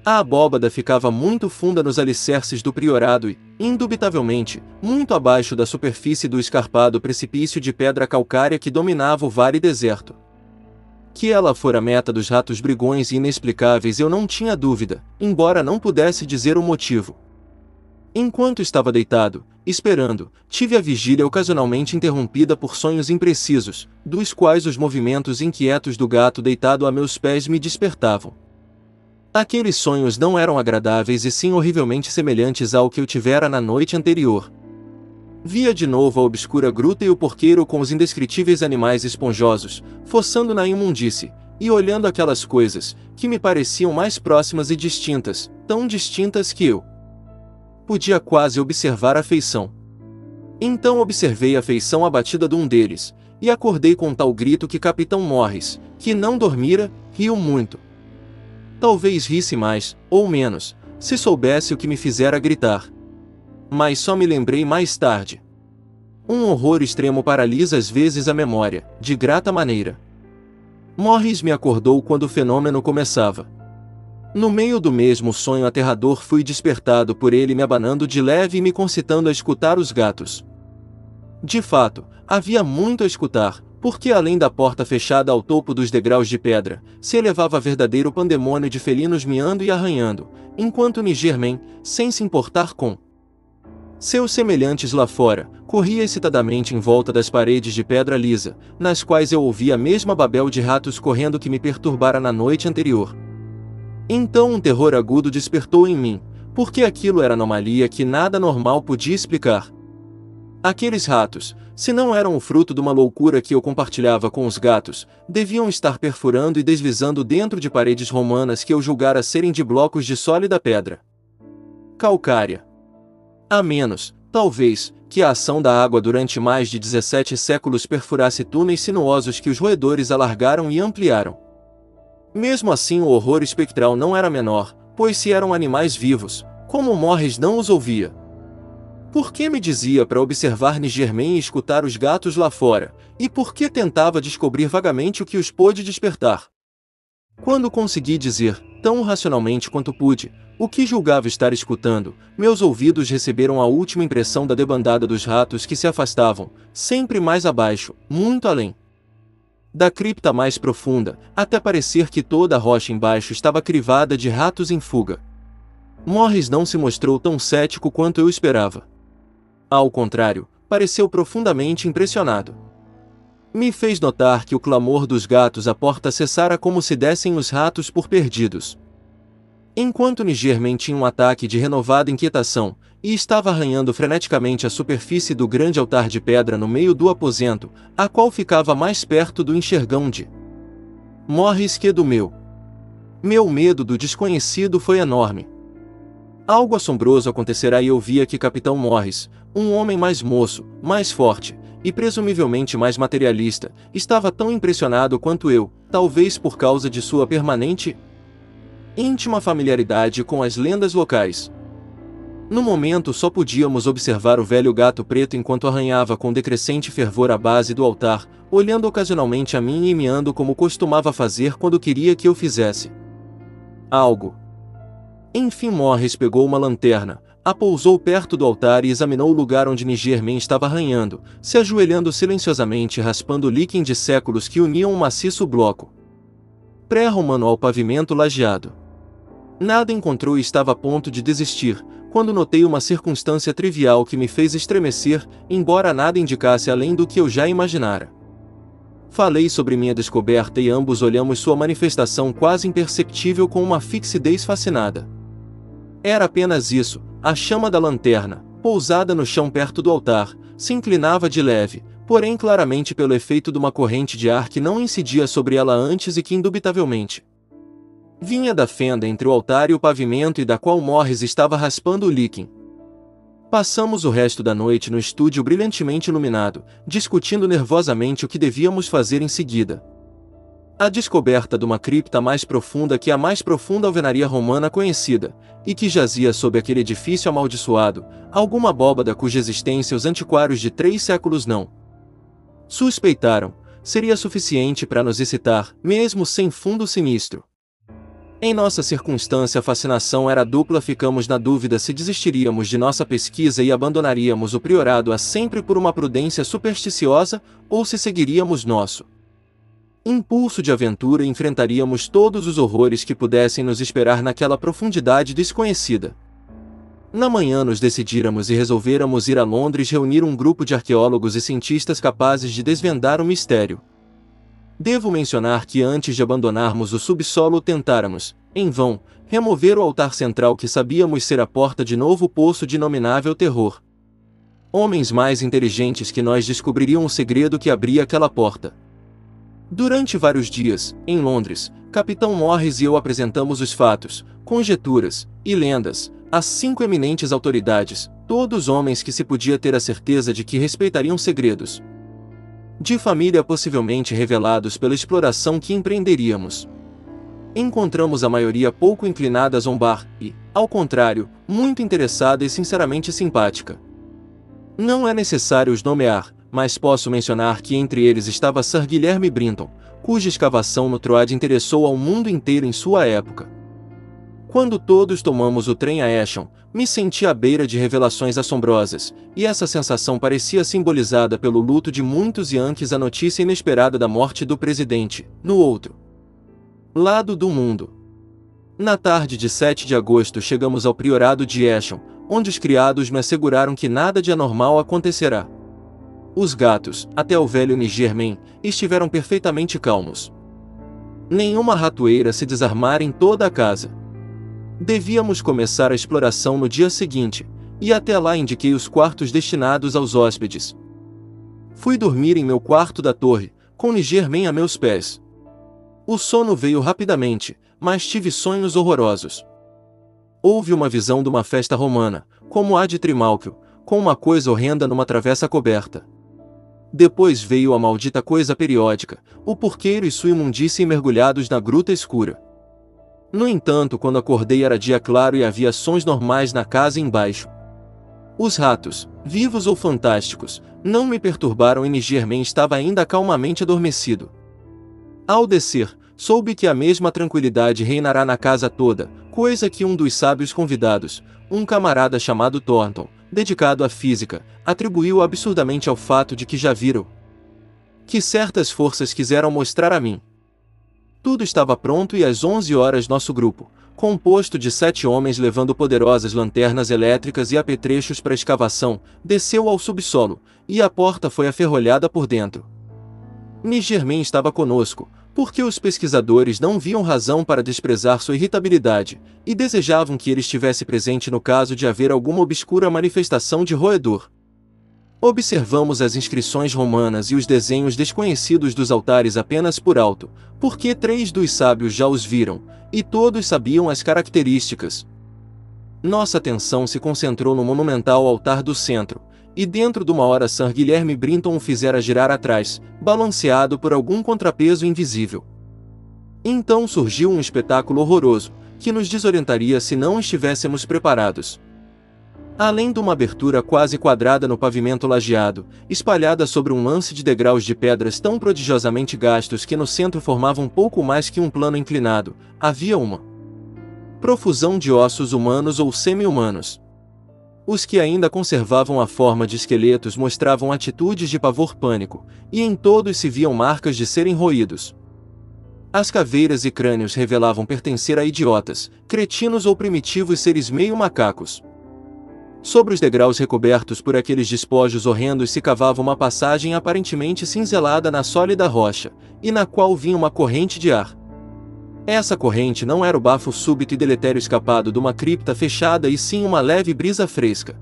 A abóbada ficava muito funda nos alicerces do priorado e, indubitavelmente, muito abaixo da superfície do escarpado precipício de pedra calcária que dominava o vale deserto. Que ela fora meta dos ratos brigões e inexplicáveis eu não tinha dúvida, embora não pudesse dizer o motivo. Enquanto estava deitado, esperando, tive a vigília ocasionalmente interrompida por sonhos imprecisos, dos quais os movimentos inquietos do gato deitado a meus pés me despertavam. Aqueles sonhos não eram agradáveis e sim horrivelmente semelhantes ao que eu tivera na noite anterior. Via de novo a obscura gruta e o porqueiro com os indescritíveis animais esponjosos, fossando na imundície, e olhando aquelas coisas, que me pareciam mais próximas e distintas, tão distintas que eu podia quase observar a feição. Então observei a feição abatida de um deles, e acordei com tal grito que Capitão Morris, que não dormira, riu muito. Talvez risse mais, ou menos, se soubesse o que me fizera gritar. Mas só me lembrei mais tarde. Um horror extremo paralisa às vezes a memória, de grata maneira. Morris me acordou quando o fenômeno começava. No meio do mesmo sonho aterrador fui despertado por ele me abanando de leve e me concitando a escutar os gatos. De fato, havia muito a escutar, porque além da porta fechada ao topo dos degraus de pedra, se elevava verdadeiro pandemônio de felinos miando e arranhando, enquanto Nigermain, sem se importar com seus semelhantes lá fora, corria excitadamente em volta das paredes de pedra lisa, nas quais eu ouvia a mesma babel de ratos correndo que me perturbara na noite anterior. Então um terror agudo despertou em mim, porque aquilo era anomalia que nada normal podia explicar. Aqueles ratos, se não eram o fruto de uma loucura que eu compartilhava com os gatos, deviam estar perfurando e deslizando dentro de paredes romanas que eu julgara serem de blocos de sólida pedra calcária. A menos, talvez, que a ação da água durante mais de 17 séculos perfurasse túneis sinuosos que os roedores alargaram e ampliaram. Mesmo assim o horror espectral não era menor, pois se eram animais vivos, como Morris não os ouvia? Por que me dizia para observar Nigermain e escutar os gatos lá fora, e por que tentava descobrir vagamente o que os pôde despertar? Quando consegui dizer, tão racionalmente quanto pude, o que julgava estar escutando, meus ouvidos receberam a última impressão da debandada dos ratos que se afastavam, sempre mais abaixo, muito além da cripta mais profunda, até parecer que toda a rocha embaixo estava crivada de ratos em fuga. Morris não se mostrou tão cético quanto eu esperava. Ao contrário, pareceu profundamente impressionado. Me fez notar que o clamor dos gatos à porta cessara como se dessem os ratos por perdidos. Enquanto Nigermain tinha um ataque de renovada inquietação, e estava arranhando freneticamente a superfície do grande altar de pedra no meio do aposento, a qual ficava mais perto do enxergão de Morris que do meu. Meu medo do desconhecido foi enorme. Algo assombroso acontecerá e eu via que Capitão Morris, um homem mais moço, mais forte, e presumivelmente mais materialista, estava tão impressionado quanto eu, talvez por causa de sua permanente íntima familiaridade com as lendas locais. No momento só podíamos observar o velho gato preto enquanto arranhava com decrescente fervor a base do altar, olhando ocasionalmente a mim e miando como costumava fazer quando queria que eu fizesse algo. Enfim Morris pegou uma lanterna, a pousou perto do altar e examinou o lugar onde Nigermain estava arranhando, se ajoelhando silenciosamente e raspando o líquen de séculos que uniam um maciço bloco pré-romano ao pavimento lajeado. Nada encontrou e estava a ponto de desistir, quando notei uma circunstância trivial que me fez estremecer, embora nada indicasse além do que eu já imaginara. Falei sobre minha descoberta e ambos olhamos sua manifestação quase imperceptível com uma fixidez fascinada. Era apenas isso, a chama da lanterna, pousada no chão perto do altar, se inclinava de leve, porém claramente pelo efeito de uma corrente de ar que não incidia sobre ela antes e que indubitavelmente vinha da fenda entre o altar e o pavimento e da qual Morris estava raspando o líquen. Passamos o resto da noite no estúdio brilhantemente iluminado, discutindo nervosamente o que devíamos fazer em seguida. A descoberta de uma cripta mais profunda que a mais profunda alvenaria romana conhecida, e que jazia sob aquele edifício amaldiçoado, alguma abóbada cuja existência os antiquários de 3 séculos não suspeitaram, seria suficiente para nos excitar, mesmo sem fundo sinistro. Em nossa circunstância a fascinação era dupla. Ficamos na dúvida se desistiríamos de nossa pesquisa e abandonaríamos o priorado a sempre por uma prudência supersticiosa, ou se seguiríamos nosso impulso de aventura e enfrentaríamos todos os horrores que pudessem nos esperar naquela profundidade desconhecida. Na manhã nos decidíramos e resolvéramos ir a Londres reunir um grupo de arqueólogos e cientistas capazes de desvendar o mistério. Devo mencionar que antes de abandonarmos o subsolo tentáramos, em vão, remover o altar central que sabíamos ser a porta de novo poço de inominável terror. Homens mais inteligentes que nós descobririam o segredo que abria aquela porta. Durante vários dias, em Londres, Capitão Morris e eu apresentamos os fatos, conjecturas e lendas às 5 eminentes autoridades, todos homens que se podia ter a certeza de que respeitariam segredos de família possivelmente revelados pela exploração que empreenderíamos. Encontramos a maioria pouco inclinada a zombar e, ao contrário, muito interessada e sinceramente simpática. Não é necessário os nomear, mas posso mencionar que entre eles estava Sir Guilherme Brinton, cuja escavação no Troad interessou ao mundo inteiro em sua época. Quando todos tomamos o trem a Escham, me senti à beira de revelações assombrosas, e essa sensação parecia simbolizada pelo luto de muitos Yankees à notícia inesperada da morte do presidente, no outro lado do mundo. Na tarde de 7 de agosto chegamos ao priorado de Escham, onde os criados me asseguraram que nada de anormal acontecerá. Os gatos, até o velho Nigerman, estiveram perfeitamente calmos. Nenhuma ratoeira se desarmara em toda a casa. Devíamos começar a exploração no dia seguinte, e até lá indiquei os quartos destinados aos hóspedes. Fui dormir em meu quarto da torre, com Nigerman a meus pés. O sono veio rapidamente, mas tive sonhos horrorosos. Houve uma visão de uma festa romana, como a de Trimalchio, com uma coisa horrenda numa travessa coberta. Depois veio a maldita coisa periódica, o porqueiro e sua imundície mergulhados na gruta escura. No entanto, quando acordei era dia claro e havia sons normais na casa embaixo. Os ratos, vivos ou fantásticos, não me perturbaram e Nigerman estava ainda calmamente adormecido. Ao descer, soube que a mesma tranquilidade reinará na casa toda, coisa que um dos sábios convidados, um camarada chamado Thornton, dedicado à física, atribuiu absurdamente ao fato de que já viram que certas forças quiseram mostrar a mim. Tudo estava pronto e às 11 horas nosso grupo, composto de 7 homens levando poderosas lanternas elétricas e apetrechos para escavação, desceu ao subsolo, e a porta foi aferrolhada por dentro. Nigerman estava conosco, porque os pesquisadores não viam razão para desprezar sua irritabilidade, e desejavam que ele estivesse presente no caso de haver alguma obscura manifestação de roedor. Observamos as inscrições romanas e os desenhos desconhecidos dos altares apenas por alto, porque 3 dos sábios já os viram, e todos sabiam as características. Nossa atenção se concentrou no monumental altar do centro, e dentro de uma hora Sir Guilherme Brinton o fizera girar atrás, balanceado por algum contrapeso invisível. Então surgiu um espetáculo horroroso, que nos desorientaria se não estivéssemos preparados. Além de uma abertura quase quadrada no pavimento lajeado, espalhada sobre um lance de degraus de pedras tão prodigiosamente gastos que no centro formavam pouco mais que um plano inclinado, havia uma profusão de ossos humanos ou semi-humanos. Os que ainda conservavam a forma de esqueletos mostravam atitudes de pavor-pânico, e em todos se viam marcas de serem roídos. As caveiras e crânios revelavam pertencer a idiotas, cretinos ou primitivos seres meio macacos. Sobre os degraus recobertos por aqueles despojos horrendos se cavava uma passagem aparentemente cinzelada na sólida rocha, e na qual vinha uma corrente de ar. Essa corrente não era o bafo súbito e deletério escapado de uma cripta fechada e sim uma leve brisa fresca.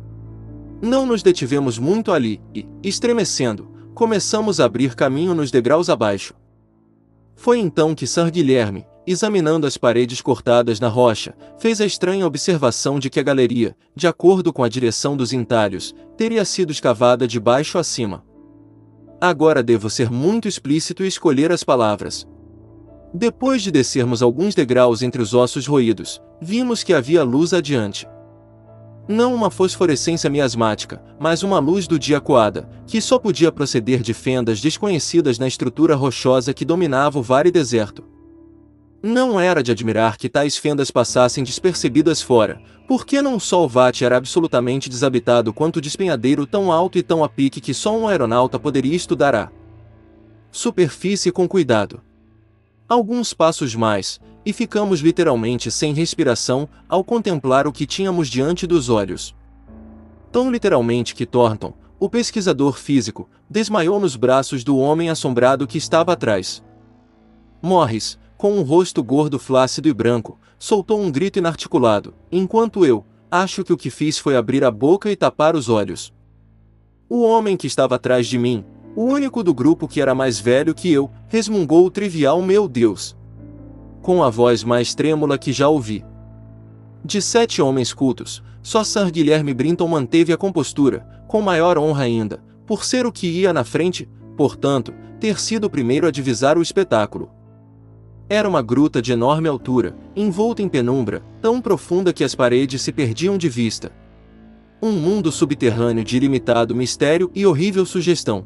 Não nos detivemos muito ali, e, estremecendo, começamos a abrir caminho nos degraus abaixo. Foi então que Sir Guilherme, examinando as paredes cortadas na rocha, fez a estranha observação de que a galeria, de acordo com a direção dos entalhos, teria sido escavada de baixo a cima. Agora devo ser muito explícito e escolher as palavras. Depois de descermos alguns degraus entre os ossos roídos, vimos que havia luz adiante. Não uma fosforescência miasmática, mas uma luz do dia coada, que só podia proceder de fendas desconhecidas na estrutura rochosa que dominava o vale deserto. Não era de admirar que tais fendas passassem despercebidas fora, porque não só o vate era absolutamente desabitado quanto o despenhadeiro tão alto e tão a pique que só um aeronauta poderia estudar a superfície com cuidado. Alguns passos mais, e ficamos literalmente sem respiração ao contemplar o que tínhamos diante dos olhos. Tão literalmente que Thornton, o pesquisador físico, desmaiou nos braços do homem assombrado que estava atrás. Morris, com um rosto gordo, flácido e branco, soltou um grito inarticulado, enquanto eu, acho que o que fiz foi abrir a boca e tapar os olhos. O homem que estava atrás de mim, o único do grupo que era mais velho que eu, resmungou o trivial "meu Deus", com a voz mais trêmula que já ouvi. De 7 homens cultos, só Sir Guilherme Brinton manteve a compostura, com maior honra ainda, por ser o que ia na frente, portanto, ter sido o primeiro a divisar o espetáculo. Era uma gruta de enorme altura, envolta em penumbra, tão profunda que as paredes se perdiam de vista. Um mundo subterrâneo de ilimitado mistério e horrível sugestão.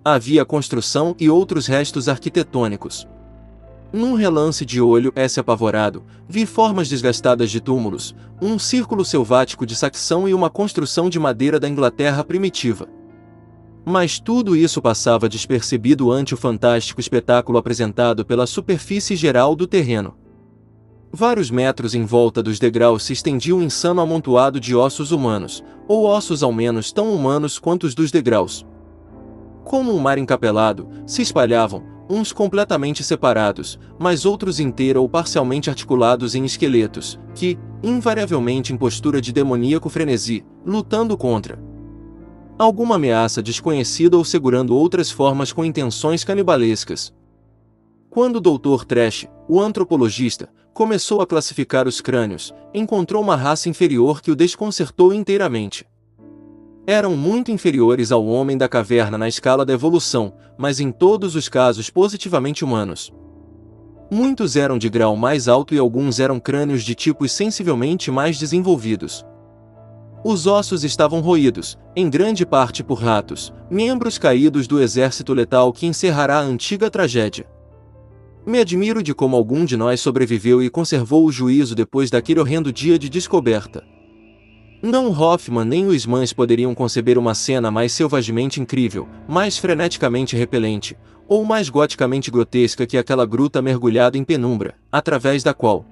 Havia construção e outros restos arquitetônicos. Num relance de olho apavorado, vi formas desgastadas de túmulos, um círculo selvático de Saxão e uma construção de madeira da Inglaterra primitiva. Mas tudo isso passava despercebido ante o fantástico espetáculo apresentado pela superfície geral do terreno. Vários metros em volta dos degraus se estendia um insano amontoado de ossos humanos, ou ossos ao menos tão humanos quanto os dos degraus. Como um mar encapelado, se espalhavam, uns completamente separados, mas outros inteira ou parcialmente articulados em esqueletos, que, invariavelmente em postura de demoníaco frenesi, lutando contra alguma ameaça desconhecida ou segurando outras formas com intenções canibalescas. Quando o Dr. Trash, o antropologista, começou a classificar os crânios, encontrou uma raça inferior que o desconcertou inteiramente. Eram muito inferiores ao homem da caverna na escala da evolução, mas em todos os casos positivamente humanos. Muitos eram de grau mais alto e alguns eram crânios de tipos sensivelmente mais desenvolvidos. Os ossos estavam roídos, em grande parte por ratos, membros caídos do exército letal que encerrará a antiga tragédia. Me admiro de como algum de nós sobreviveu e conservou o juízo depois daquele horrendo dia de descoberta. Não Hoffman nem os Mans poderiam conceber uma cena mais selvagemente incrível, mais freneticamente repelente, ou mais goticamente grotesca que aquela gruta mergulhada em penumbra, através da qual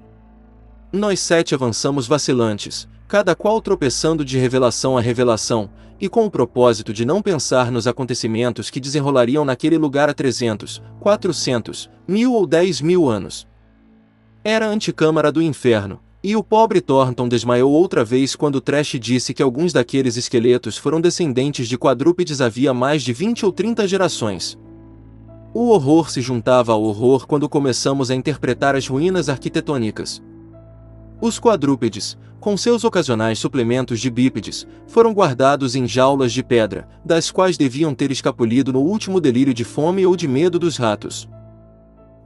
nós 7 avançamos vacilantes, cada qual tropeçando de revelação a revelação, e com o propósito de não pensar nos acontecimentos que desenrolariam naquele lugar há 300, 400, 1000 ou 10.000 anos. Era a antecâmara do inferno, e o pobre Thornton desmaiou outra vez quando Trash disse que alguns daqueles esqueletos foram descendentes de quadrúpedes havia mais de 20 ou 30 gerações. O horror se juntava ao horror quando começamos a interpretar as ruínas arquitetônicas. Os quadrúpedes, com seus ocasionais suplementos de bípedes, foram guardados em jaulas de pedra, das quais deviam ter escapulido no último delírio de fome ou de medo dos ratos.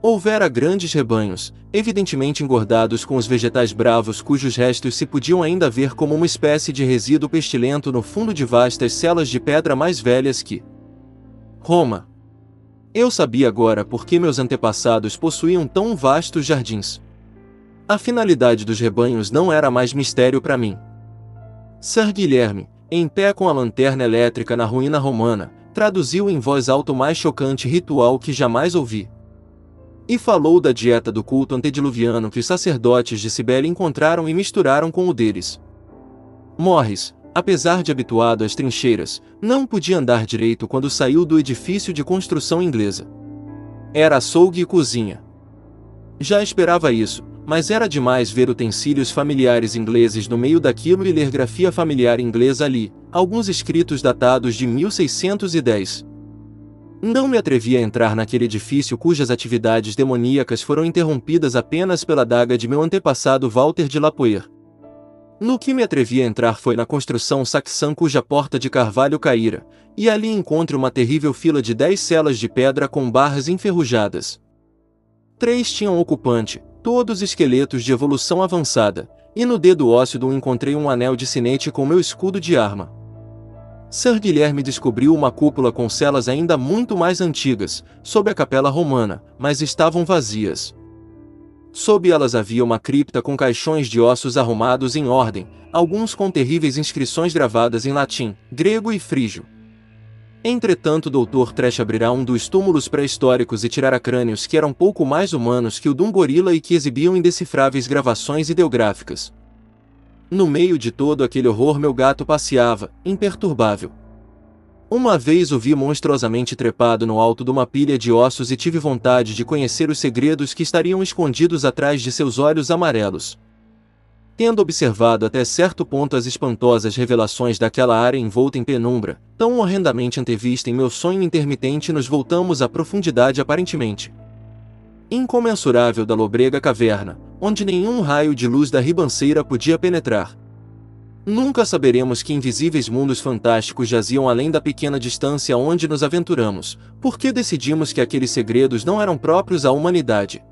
Houvera grandes rebanhos, evidentemente engordados com os vegetais bravos cujos restos se podiam ainda ver como uma espécie de resíduo pestilento no fundo de vastas celas de pedra mais velhas que Roma. Eu sabia agora por que meus antepassados possuíam tão vastos jardins. A finalidade dos rebanhos não era mais mistério para mim. Sir Guilherme, em pé com a lanterna elétrica na ruína romana, traduziu em voz alta o mais chocante ritual que jamais ouvi. E falou da dieta do culto antediluviano que os sacerdotes de Cibele encontraram e misturaram com o deles. Morris, apesar de habituado às trincheiras, não podia andar direito quando saiu do edifício de construção inglesa. Era açougue e cozinha. Já esperava isso, mas era demais ver utensílios familiares ingleses no meio daquilo e ler grafia familiar inglesa ali, alguns escritos datados de 1610. Não me atrevi a entrar naquele edifício cujas atividades demoníacas foram interrompidas apenas pela adaga de meu antepassado Walter de Lapoer. No que me atrevi a entrar foi na construção saxã cuja porta de carvalho caíra, e ali encontro uma terrível fila de 10 celas de pedra com barras enferrujadas. 3 tinham ocupante, todos esqueletos de evolução avançada, e no dedo ósseo de um encontrei um anel de sinete com meu escudo de arma. Sir Guilherme descobriu uma cúpula com celas ainda muito mais antigas, sob a capela romana, mas estavam vazias. Sob elas havia uma cripta com caixões de ossos arrumados em ordem, alguns com terríveis inscrições gravadas em latim, grego e frígio. Entretanto, Dr. Trash abrirá um dos túmulos pré-históricos e tirará crânios que eram pouco mais humanos que o de um gorila e que exibiam indecifráveis gravações ideográficas. No meio de todo aquele horror meu gato passeava, imperturbável. Uma vez o vi monstruosamente trepado no alto de uma pilha de ossos e tive vontade de conhecer os segredos que estariam escondidos atrás de seus olhos amarelos. Tendo observado até certo ponto as espantosas revelações daquela área envolta em penumbra, tão horrendamente antevista em meu sonho intermitente, nos voltamos à profundidade aparentemente incomensurável da lobrega caverna, onde nenhum raio de luz da ribanceira podia penetrar. Nunca saberemos que invisíveis mundos fantásticos jaziam além da pequena distância onde nos aventuramos, porque decidimos que aqueles segredos não eram próprios à humanidade.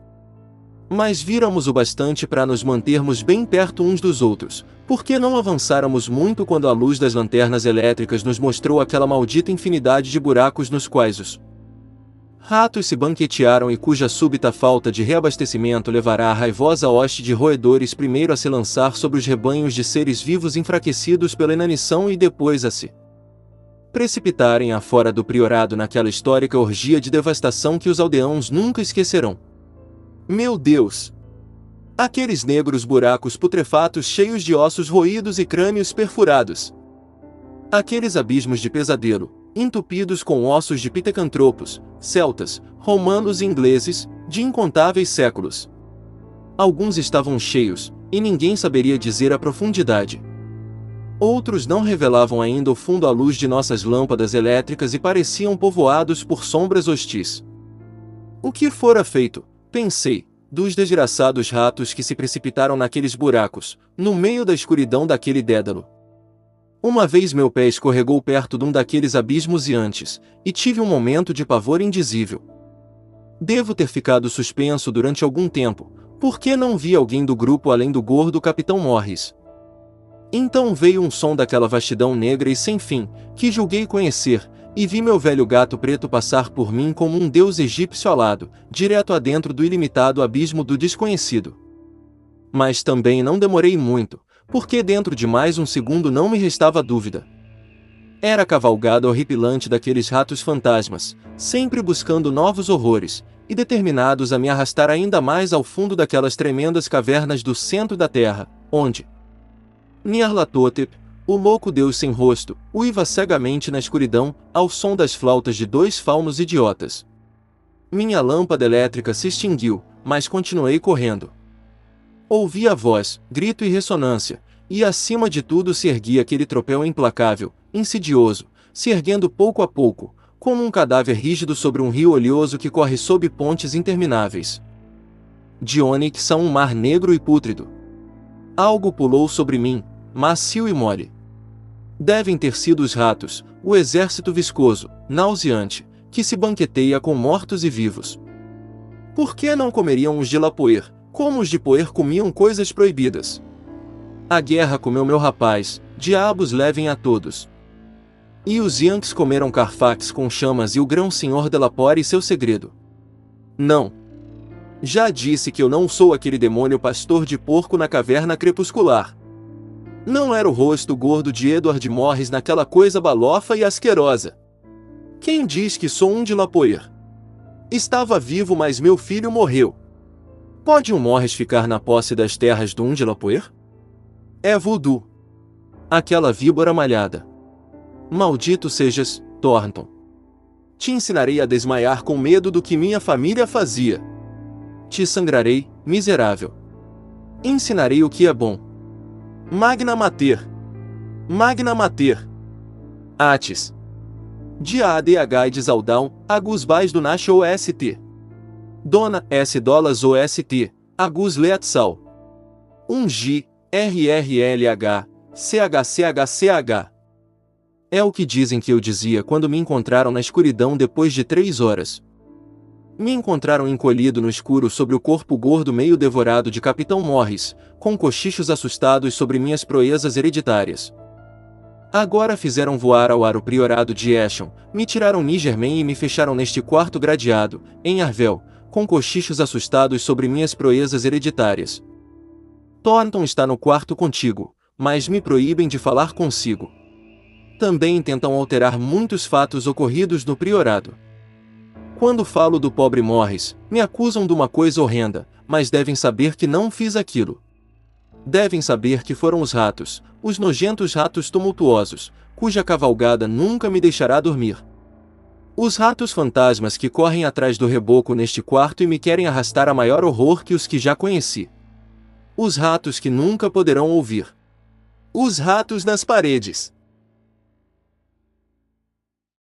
Mas víramos o bastante para nos mantermos bem perto uns dos outros, porque não avançáramos muito quando a luz das lanternas elétricas nos mostrou aquela maldita infinidade de buracos nos quais os ratos se banquetearam e cuja súbita falta de reabastecimento levará a raivosa hoste de roedores primeiro a se lançar sobre os rebanhos de seres vivos enfraquecidos pela inanição e depois a se precipitarem afora do priorado naquela histórica orgia de devastação que os aldeãos nunca esquecerão. Meu Deus! Aqueles negros buracos putrefatos cheios de ossos roídos e crânios perfurados. Aqueles abismos de pesadelo, entupidos com ossos de pitecantropos, celtas, romanos e ingleses, de incontáveis séculos. Alguns estavam cheios, e ninguém saberia dizer a profundidade. Outros não revelavam ainda o fundo à luz de nossas lâmpadas elétricas e pareciam povoados por sombras hostis. O que fora feito, pensei, dos desgraçados ratos que se precipitaram naqueles buracos, no meio da escuridão daquele dédalo? Uma vez meu pé escorregou perto de um daqueles abismos e antes, e tive um momento de pavor indizível. Devo ter ficado suspenso durante algum tempo, porque não vi alguém do grupo além do gordo Capitão Morris. Então veio um som daquela vastidão negra e sem fim, que julguei conhecer, e vi meu velho gato preto passar por mim como um deus egípcio alado, direto adentro do ilimitado abismo do desconhecido. Mas também não demorei muito, porque dentro de mais um segundo não me restava dúvida. Era a cavalgada horripilante daqueles ratos fantasmas, sempre buscando novos horrores, e determinados a me arrastar ainda mais ao fundo daquelas tremendas cavernas do centro da terra, onde Nyarlathotep, o louco deus sem rosto, uiva cegamente na escuridão, ao som das flautas de 2 faunos idiotas. Minha lâmpada elétrica se extinguiu, mas continuei correndo. Ouvi a voz, grito e ressonância, e acima de tudo se erguia aquele tropel implacável, insidioso, se erguendo pouco a pouco, como um cadáver rígido sobre um rio oleoso que corre sob pontes intermináveis. De ônix a um mar negro e pútrido. Algo pulou sobre mim, macio e mole. Devem ter sido os ratos, o exército viscoso, nauseante, que se banqueteia com mortos e vivos. Por que não comeriam os de Lapoer, como os de Poer comiam coisas proibidas? A guerra comeu meu rapaz, diabos levem a todos. E os Yankees comeram Carfax com chamas e o grão-senhor de Lapoer e seu segredo. Não. Já disse que eu não sou aquele demônio pastor de porco na caverna crepuscular. Não era o rosto gordo de Edward Morris naquela coisa balofa e asquerosa. Quem diz que sou um de Lapoer? Estava vivo, mas meu filho morreu. Pode um Morris ficar na posse das terras do de Lapoer? É voodoo. Aquela víbora malhada. Maldito sejas, Thornton. Te ensinarei a desmaiar com medo do que minha família fazia. Te sangrarei, miserável. Ensinarei o que é bom. Magna Mater. Magna Mater. Atis. Dia ADH e Zaldão, Agus Vais do Nash OST. Dona S dólares OST, Agus Leatsal. 1G, RRLH, CHCHCH. É o que dizem que eu dizia quando me encontraram na escuridão depois de 3 horas. Me encontraram encolhido no escuro sobre o corpo gordo meio devorado de Capitão Morris, com cochichos assustados sobre minhas proezas hereditárias. Agora fizeram voar ao ar o priorado de Eshon, me tiraram Nigerman e me fecharam neste quarto gradeado, em Arvel, com cochichos assustados sobre minhas proezas hereditárias. Thornton está no quarto contigo, mas me proíbem de falar consigo. Também tentam alterar muitos fatos ocorridos no priorado. Quando falo do pobre Morris, me acusam de uma coisa horrenda, mas devem saber que não fiz aquilo. Devem saber que foram os ratos, os nojentos ratos tumultuosos, cuja cavalgada nunca me deixará dormir. Os ratos fantasmas que correm atrás do reboco neste quarto e me querem arrastar a maior horror que os que já conheci. Os ratos que nunca poderão ouvir. Os ratos nas paredes.